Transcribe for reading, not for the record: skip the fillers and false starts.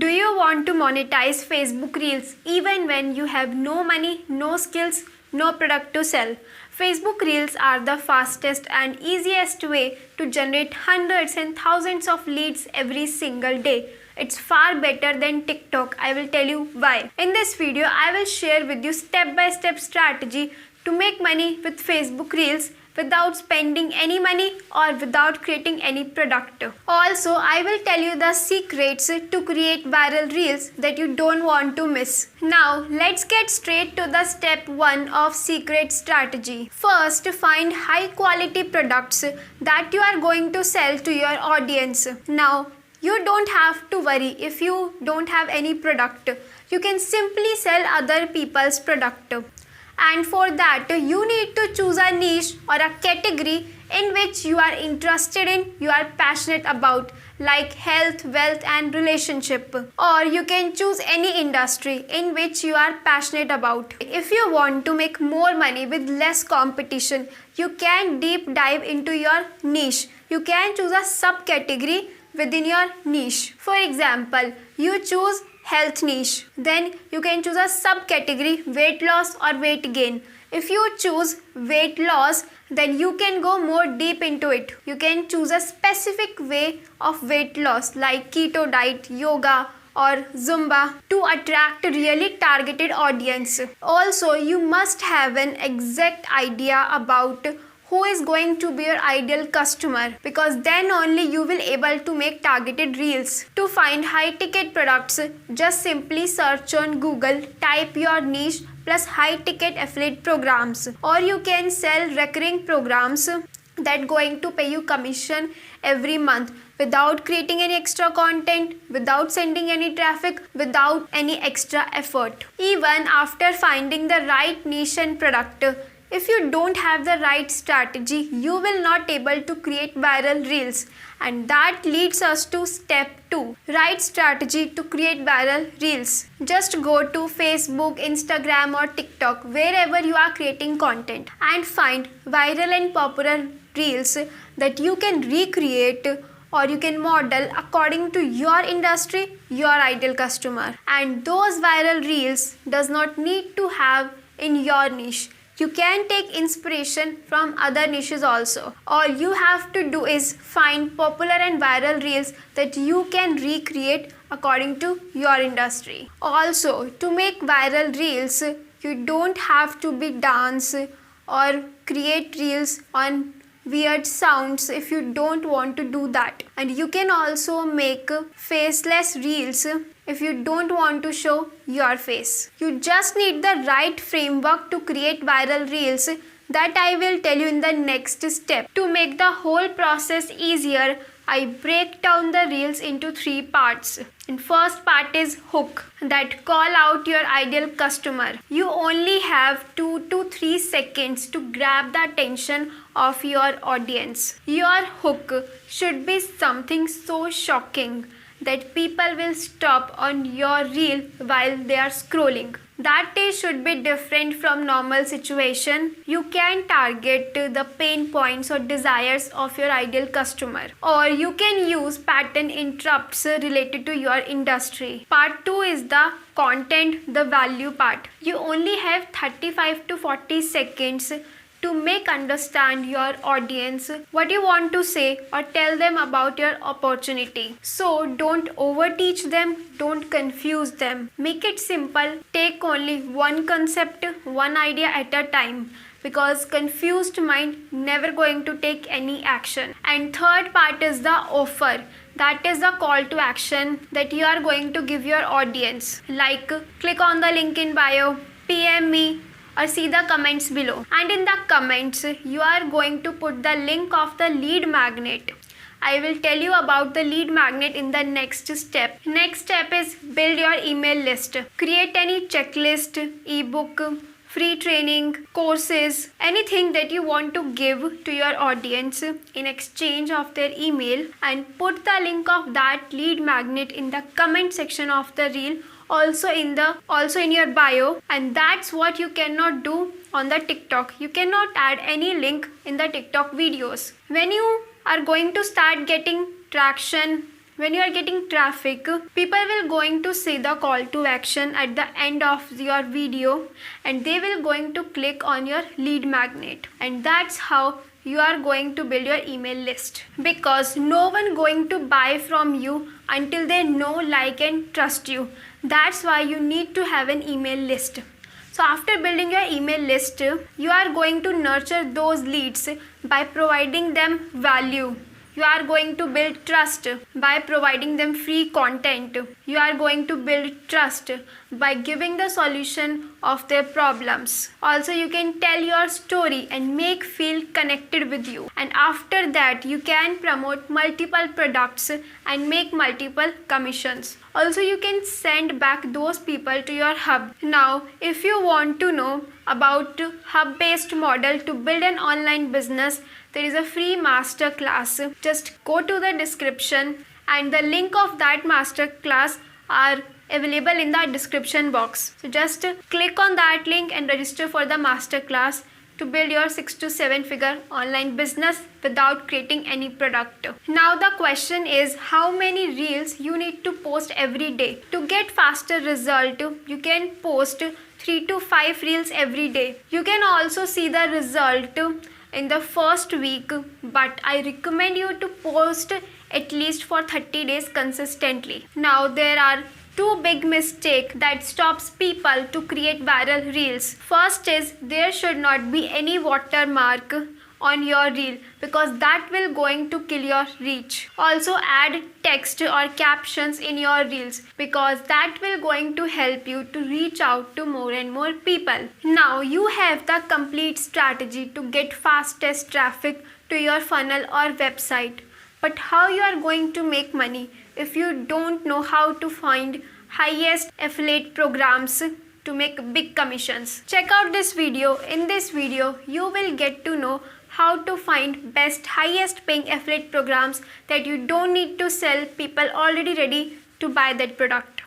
Do you want to monetize Facebook Reels even when you have no money, no skills, no product to sell? Facebook Reels are the fastest and easiest way to generate hundreds and thousands of leads every single day. It's far better than TikTok. I will tell you why. In this video, I will share with you step-by-step strategy to make money with Facebook Reels without spending any money or without creating any product. Also, I will tell you the secrets to create viral reels that you don't want to miss. Now, let's get straight to the step 1 of secret strategy. First, find high quality products that you are going to sell to your audience. Now, you don't have to worry if you don't have any product. You can simply sell other people's product. And for that, you need to choose a niche or a category in which you are interested in, you are passionate about, like health, wealth and relationship. Or you can choose any industry in which you are passionate about. If you want to make more money with less competition, you can deep dive into your niche. You can choose a subcategory within your niche. For example, you choose health niche, then you can choose a subcategory weight loss or weight gain. If you choose weight loss, then you can go more deep into it. You can choose a specific way of weight loss like keto diet, yoga or Zumba to attract a really targeted audience. Also, you must have an exact idea about who is going to be your ideal customer, because then only you will able to make targeted reels. To find high ticket products, just simply search on Google, type your niche plus high ticket affiliate programs, or you can sell recurring programs that going to pay you commission every month without creating any extra content, without sending any traffic, without any extra effort. Even after finding the right niche and product, if you don't have the right strategy, you will not able to create viral reels. And that leads us to step 2, right strategy to create viral reels. Just go to Facebook, Instagram or TikTok, wherever you are creating content, and find viral and popular reels that you can recreate or you can model according to your industry, your ideal customer. And those viral reels does not need to have in your niche. You can take inspiration from other niches also. All you have to do is find popular and viral reels that you can recreate according to your industry. Also, to make viral reels, you don't have to be dance or create reels on weird sounds if you don't want to do that. And you can also make faceless reels if you don't want to show your face. You just need the right framework to create viral reels that I will tell you in the next step. To make the whole process easier, I break down the reels into 3 parts. And first part is hook, that call out your ideal customer. You only have 2 to 3 seconds to grab the attention of your audience. Your hook should be something so shocking that people will stop on your reel while they are scrolling. That should be different from normal situation. You can target the pain points or desires of your ideal customer, or you can use pattern interrupts related to your industry. Part 2 is the content, the value part. You only have 35 to 40 seconds to make understand your audience what you want to say or tell them about your opportunity. So don't overteach them, don't confuse them. Make it simple, take only one concept, one idea at a time, because confused mind never going to take any action. And third part is the offer. That is the call to action that you are going to give your audience, like click on the link in bio, PM me, or see the comments below. And in the comments, you are going to put the link of the lead magnet. I will tell you about the lead magnet in the next step. Next step is build your email list. Create any checklist, ebook, free training, courses, anything that you want to give to your audience in exchange of their email, and put the link of that lead magnet in the comment section of the reel, also in your bio. And that's what you cannot do on the TikTok. You cannot add any link in the TikTok videos. When you are going to start getting traction, when you are getting traffic, people will going to see the call to action at the end of your video and they will going to click on your lead magnet, and that's how you are going to build your email list, because no one going to buy from you until they know, like and trust you. That's why you need to have an email list. So after building your email list, you are going to nurture those leads by providing them value. You are going to build trust by providing them free content. You are going to build trust by giving the solution of their problems. Also, you can tell your story and make feel connected with you. And after that, you can promote multiple products and make multiple commissions. Also, you can send back those people to your hub. Now, if you want to know about hub-based model to build an online business, there is a free master class. Just go to the description and the link of that master class are available in the description box. So just click on that link and register for the master class to build your 6 to 7 figure online business without creating any product. Now the question is, how many reels you need to post every day? To get faster result, you can post 3 to 5 reels every day. You can also see the result in the first week, but I recommend you to post at least for 30 days consistently. Now there are two big mistakes that stops people to create viral reels. First is, there should not be any watermark on your reel, because that will going to kill your reach. Also add text or captions in your reels, because that will going to help you to reach out to more and more people. Now you have the complete strategy to get fastest traffic to your funnel or website. But how you are going to make money if you don't know how to find highest affiliate programs to make big commissions? Check out this video. In this video, you will get to know how to find best highest paying affiliate programs that you don't need to sell, people already ready to buy that product.